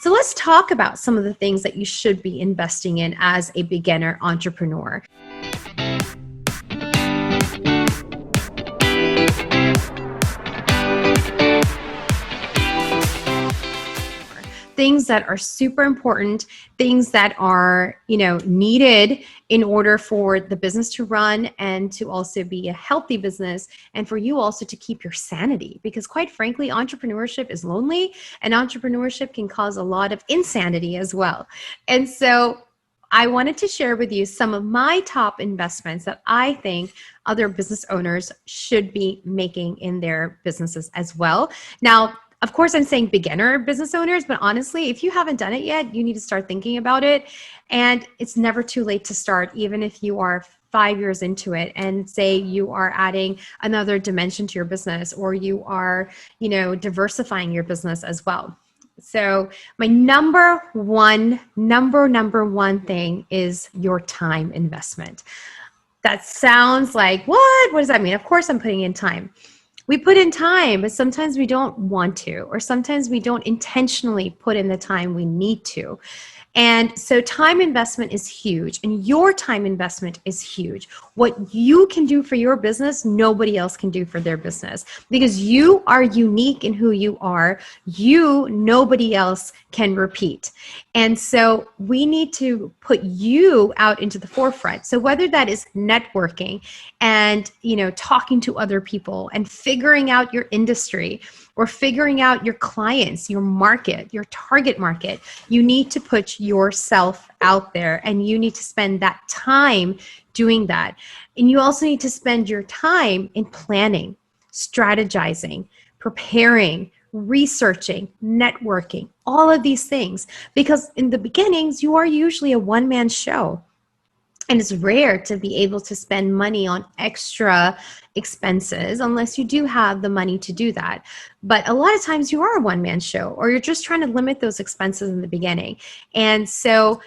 So let's talk about some of the things that you should be investing in as a beginner entrepreneur. Things that are super important, things that are, needed in order for the business to run and to also be a healthy business, and for you also to keep your sanity. Because quite frankly, entrepreneurship is lonely, and entrepreneurship can cause a lot of insanity as well. And so I wanted to share with you some of my top investments that I think other business owners should be making in their businesses as well. Now, of course, I'm saying beginner business owners, but honestly, if you haven't done it yet, you need to start thinking about it. And it's never too late to start, even if you are 5 years into it and say you are adding another dimension to your business, or you are, diversifying your business as well. So my number one thing is your time investment. That sounds like, what does that mean? Of course I'm putting in time. We put in time, but sometimes we don't want to, or sometimes we don't intentionally put in the time we need to. And so time investment is huge, and your time investment is huge. What you can do for your business, nobody else can do for their business, because you are unique in who you are. Nobody else can repeat. And so we need to put you out into the forefront. So whether that is networking and, talking to other people and figuring out your industry, or figuring out your clients, your market, your target market, you need to put yourself out there, and you need to spend that time doing that. And you also need to spend your time in planning, strategizing, preparing, researching, networking, all of these things. Because in the beginnings, you are usually a one-man show. And it's rare to be able to spend money on extra expenses unless you do have the money to do that. But a lot of times you are a one-man show, or you're just trying to limit those expenses in the beginning. And so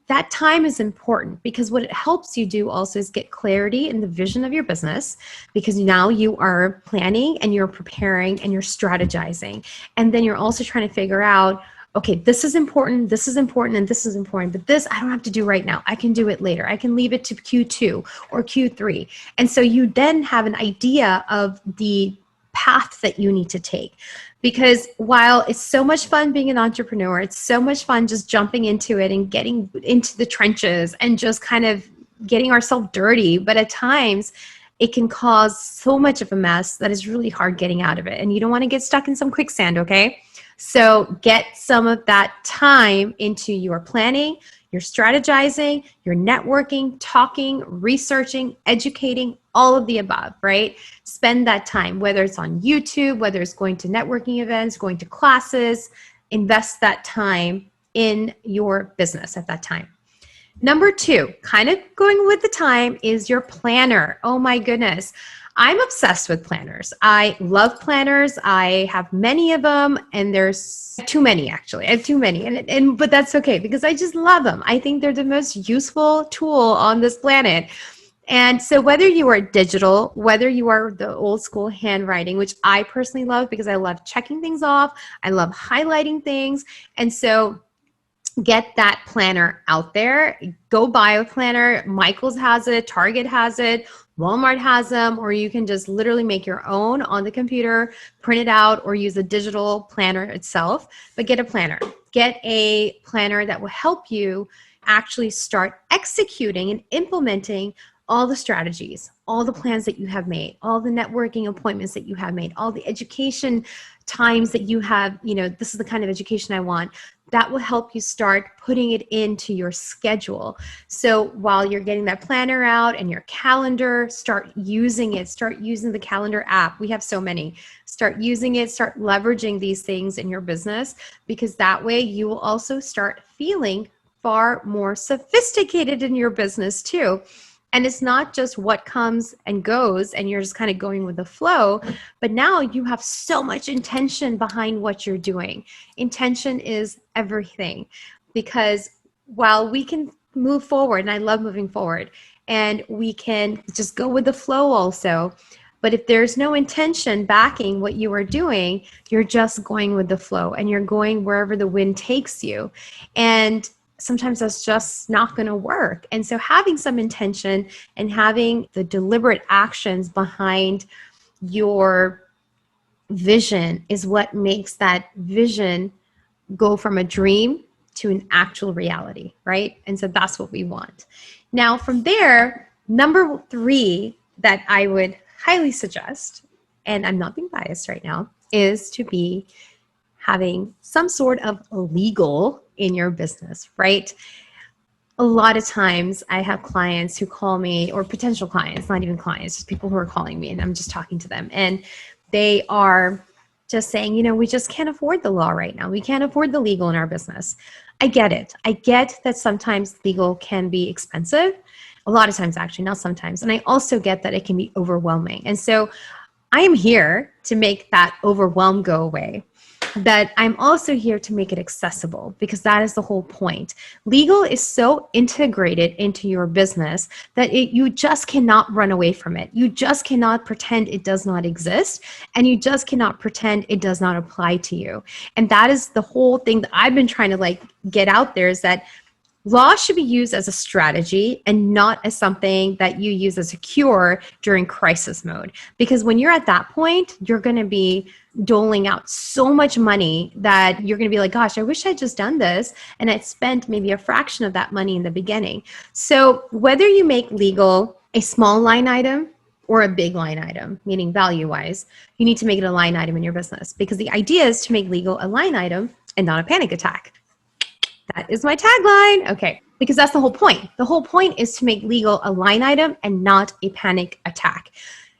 that time is important, because what it helps you do also is get clarity in the vision of your business, because now you are planning and you're preparing and you're strategizing. And then you're also trying to figure out, okay, this is important, and this is important, but this I don't have to do right now. I can do it later. I can leave it to Q2 or Q3. And so you then have an idea of the path that you need to take. Because while it's so much fun being an entrepreneur, it's so much fun just jumping into it and getting into the trenches and just kind of getting ourselves dirty. But at times, it can cause so much of a mess that is really hard getting out of it. And you don't want to get stuck in some quicksand, okay? So get some of that time into your planning, your strategizing, your networking, talking, researching, educating, all of the above, right? Spend that time, whether it's on YouTube, whether it's going to networking events, going to classes, invest that time in your business at that time. Number 2, kind of going with the time, is your planner. Oh my goodness. I'm obsessed with planners. I love planners. I have many of them, and there's too many actually. I have too many, but that's okay, because I just love them. I think they're the most useful tool on this planet. And so whether you are digital, whether you are the old school handwriting, which I personally love because I love checking things off, I love highlighting things. And so get that planner out there. Go buy a planner. Michael's has it, Target has it, Walmart has them, or you can just literally make your own on the computer, print it out, or use a digital planner itself. But get a planner. Get a planner that will help you actually start executing and implementing all the strategies, all the plans that you have made, all the networking appointments that you have made, all the education times that you have, this is the kind of education I want. That will help you start putting it into your schedule. So while you're getting that planner out and your calendar, start using it. Start using the calendar app. We have so many. Start using it. Start leveraging these things in your business, because that way you will also start feeling far more sophisticated in your business too. And it's not just what comes and goes and you're just kind of going with the flow, but now you have so much intention behind what you're doing. Intention is everything, because while we can move forward, and I love moving forward, and we can just go with the flow also, But if there's no intention backing what you are doing, you're just going with the flow and you're going wherever the wind takes you. And sometimes that's just not going to work. And so having some intention and having the deliberate actions behind your vision is what makes that vision go from a dream to an actual reality, right? And so that's what we want. Now, from there, number 3 that I would highly suggest, and I'm not being biased right now, is to be having some sort of legal in your business, right? A lot of times I have clients who call me, or potential clients, not even clients, just people who are calling me and I'm just talking to them. And they are just saying, you know, we just can't afford the law right now. We can't afford the legal in our business. I get it. I get that sometimes legal can be expensive. A lot of times, actually, not sometimes. And I also get that it can be overwhelming. And so I am here to make that overwhelm go away. But I'm also here to make it accessible, because that is the whole point. Legal is so integrated into your business that you just cannot run away from it. You just cannot pretend it does not exist, and you just cannot pretend it does not apply to you. And that is the whole thing that I've been trying to get out there, is that law should be used as a strategy and not as something that you use as a cure during crisis mode. Because when you're at that point, you're going to be doling out so much money that you're going to be like, gosh, I wish I'd just done this. And I'd spent maybe a fraction of that money in the beginning. So whether you make legal a small line item or a big line item, meaning value-wise, you need to make it a line item in your business, because the idea is to make legal a line item and not a panic attack. That is my tagline. Okay, because that's the whole point. The whole point is to make legal a line item and not a panic attack.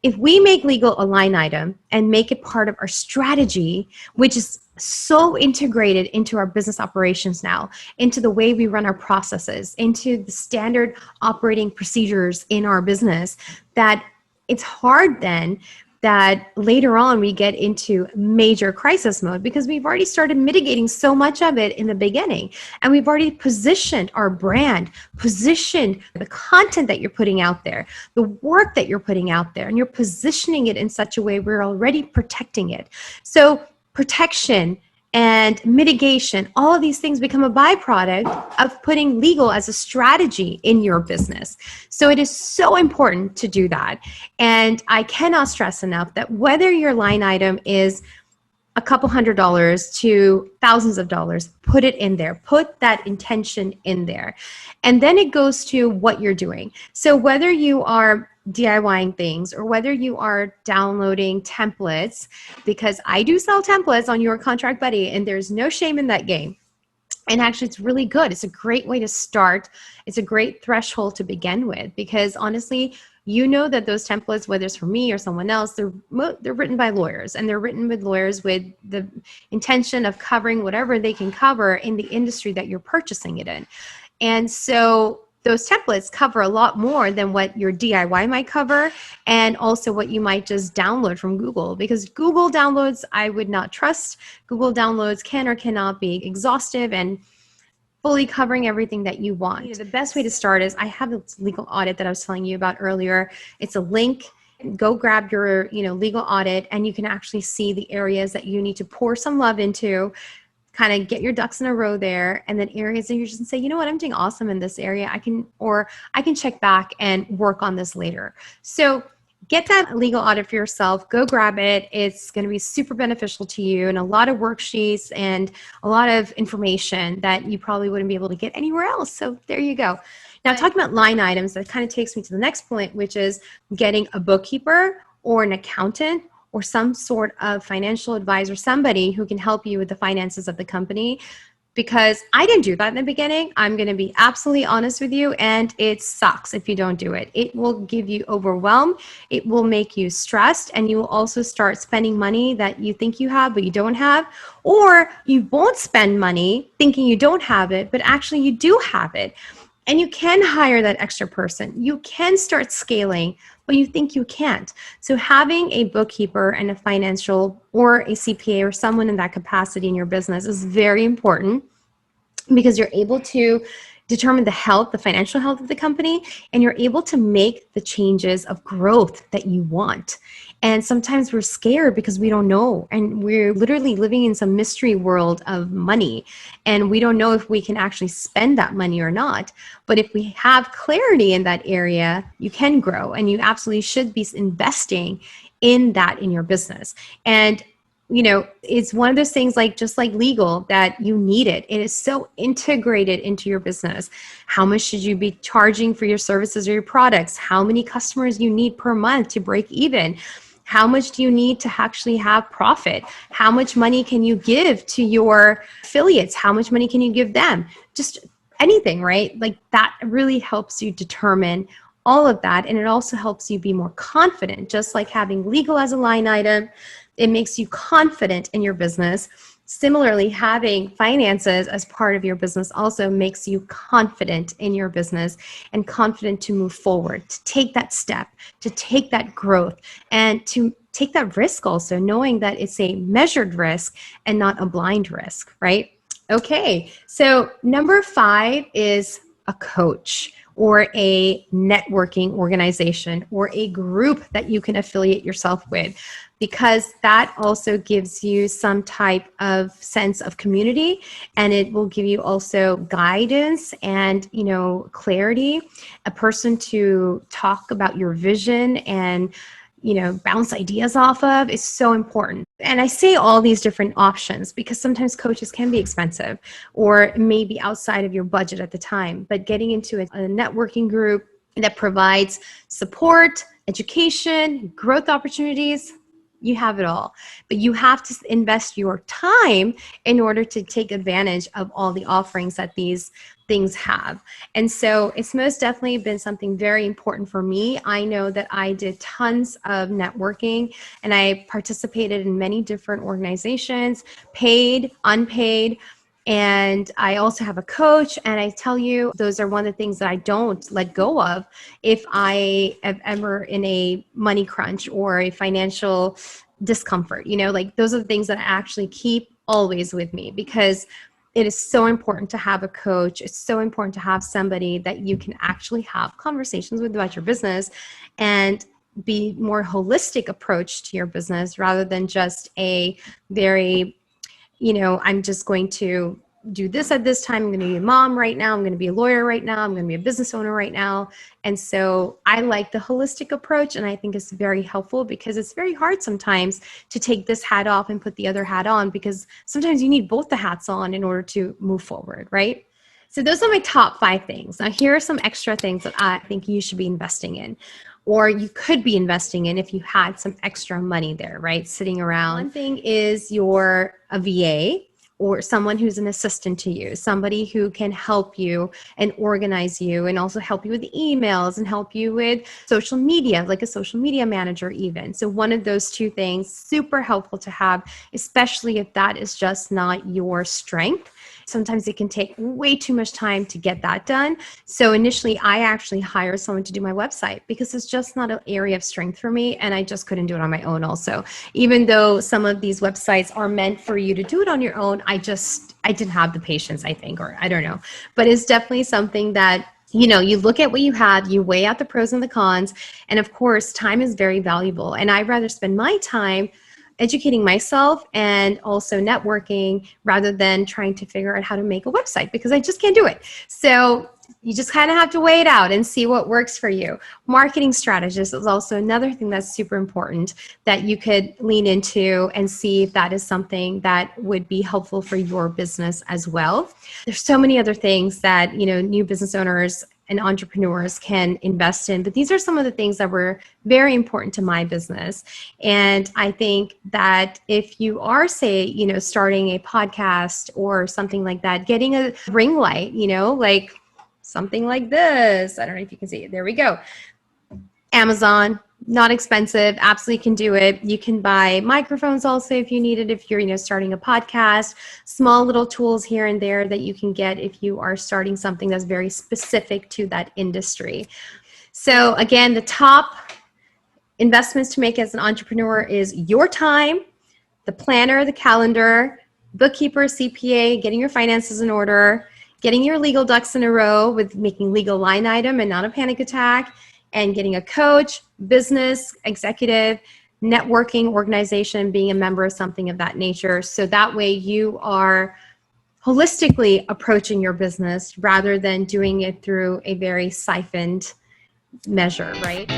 If we make legal a line item and make it part of our strategy, which is so integrated into our business operations now, into the way we run our processes, into the standard operating procedures in our business, that it's hard then that later on we get into major crisis mode, because we've already started mitigating so much of it in the beginning. And we've already positioned our brand, positioned the content that you're putting out there, the work that you're putting out there, and you're positioning it in such a way we're already protecting it. So protection and mitigation, all of these things become a byproduct of putting legal as a strategy in your business. So it is so important to do that. And I cannot stress enough that whether your line item is a couple $100s to thousands of dollars, put it in there. Put that intention in there. And then it goes to what you're doing. So whether you are DIYing things or whether you are downloading templates, because I do sell templates on Your Contract Buddy, and there's no shame in that game. And actually, it's really good. It's a great way to start. It's a great threshold to begin with, because honestly, you know that those templates, whether it's for me or someone else, they're written by lawyers, and they're written with lawyers with the intention of covering whatever they can cover in the industry that you're purchasing it in. And so those templates cover a lot more than what your DIY might cover, and also what you might just download from Google, because Google downloads, I would not trust. Google downloads can or cannot be exhaustive and fully covering everything that you want. The best way to start is, I have this legal audit that I was telling you about earlier. It's a link. Go grab your legal audit, and you can actually see the areas that you need to pour some love into, kind of get your ducks in a row there, and then areas that you just say, you know what, I'm doing awesome in this area. I can check back and work on this later. So get that legal audit for yourself. Go grab it. It's going to be super beneficial to you, and a lot of worksheets and a lot of information that you probably wouldn't be able to get anywhere else. So there you go. Now, talking about line items, that kind of takes me to the next point, which is getting a bookkeeper or an accountant or some sort of financial advisor, somebody who can help you with the finances of the company. Because I didn't do that in the beginning. I'm going to be absolutely honest with you, and it sucks if you don't do it. It will give you overwhelm. It will make you stressed, and you will also start spending money that you think you have but you don't have, or you won't spend money thinking you don't have it, but actually you do have it. And you can hire that extra person. You can start scaling, but you think you can't. So having a bookkeeper and a financial or a CPA or someone in that capacity in your business is very important, because you're able to determine the financial health of the company, and you're able to make the changes of growth that you want. And sometimes we're scared because we don't know, and we're literally living in some mystery world of money, and we don't know if we can actually spend that money or not. But if we have clarity in that area, you can grow, and you absolutely should be investing in that in your business. And it's one of those things, like just like legal, that you need it. It is so integrated into your business. How much should you be charging for your services or your products? How many customers you need per month to break even? How much do you need to actually have profit? How much money can you give to your affiliates? How much money can you give them? Just anything, right? Like that really helps you determine all of that. And it also helps you be more confident. Just like having legal as a line item, it makes you confident in your business. Similarly, having finances as part of your business also makes you confident in your business and confident to move forward, to take that step, to take that growth, and to take that risk also, knowing that it's a measured risk and not a blind risk, right? Okay, so number 5 is a coach or a networking organization or a group that you can affiliate yourself with, because that also gives you some type of sense of community, and it will give you also guidance and clarity, a person to talk about your vision and bounce ideas off of is so important. And I say all these different options because sometimes coaches can be expensive or maybe outside of your budget at the time. But getting into a networking group that provides support, education, growth opportunities, you have it all. But you have to invest your time in order to take advantage of all the offerings that these things have. And so it's most definitely been something very important for me. I know that I did tons of networking and I participated in many different organizations, paid, unpaid. And I also have a coach, and I tell you, those are one of the things that I don't let go of if I am ever in a money crunch or a financial discomfort. Like those are the things that I actually keep always with me, because it is so important to have a coach. It's so important to have somebody that you can actually have conversations with about your business and be more holistic approach to your business rather than just a very I'm just going to do this at this time. I'm going to be a mom right now. I'm going to be a lawyer right now. I'm going to be a business owner right now. And so I like the holistic approach, and I think it's very helpful because it's very hard sometimes to take this hat off and put the other hat on, because sometimes you need both the hats on in order to move forward, right? So those are my top 5 things. Now, here are some extra things that I think you should be investing in, or you could be investing in if you had some extra money there, right, sitting around. One thing is a VA or someone who's an assistant to you, somebody who can help you and organize you and also help you with emails and help you with social media, like a social media manager even. So one of those 2 things, super helpful to have, especially if that is just not your strength. Sometimes it can take way too much time to get that done. So initially, I actually hired someone to do my website because it's just not an area of strength for me, and I just couldn't do it on my own also. Even though some of these websites are meant for you to do it on your own, I didn't have the patience, I think, or I don't know. But it's definitely something that you look at what you have, you weigh out the pros and the cons, and of course, time is very valuable. And I'd rather spend my time educating myself and also networking rather than trying to figure out how to make a website, because I just can't do it. So you just kind of have to weigh it out and see what works for you. Marketing strategist is also another thing that's super important that you could lean into and see if that is something that would be helpful for your business as well. There's so many other things that, new business owners and entrepreneurs can invest in, but these are some of the things that were very important to my business. And I think that if you are, say, starting a podcast or something like that, getting a ring light, like something like this. I don't know if you can see it. There we go. Amazon, not expensive, absolutely can do it. You can buy microphones also if you need it, if you're starting a podcast, small little tools here and there that you can get if you are starting something that's very specific to that industry. So again, the top investments to make as an entrepreneur is your time, the planner, the calendar, bookkeeper, CPA, getting your finances in order, getting your legal ducks in a row with making legal line item and not a panic attack, and getting a coach, business, executive, networking organization, being a member of something of that nature. So that way you are holistically approaching your business rather than doing it through a very siphoned measure, right?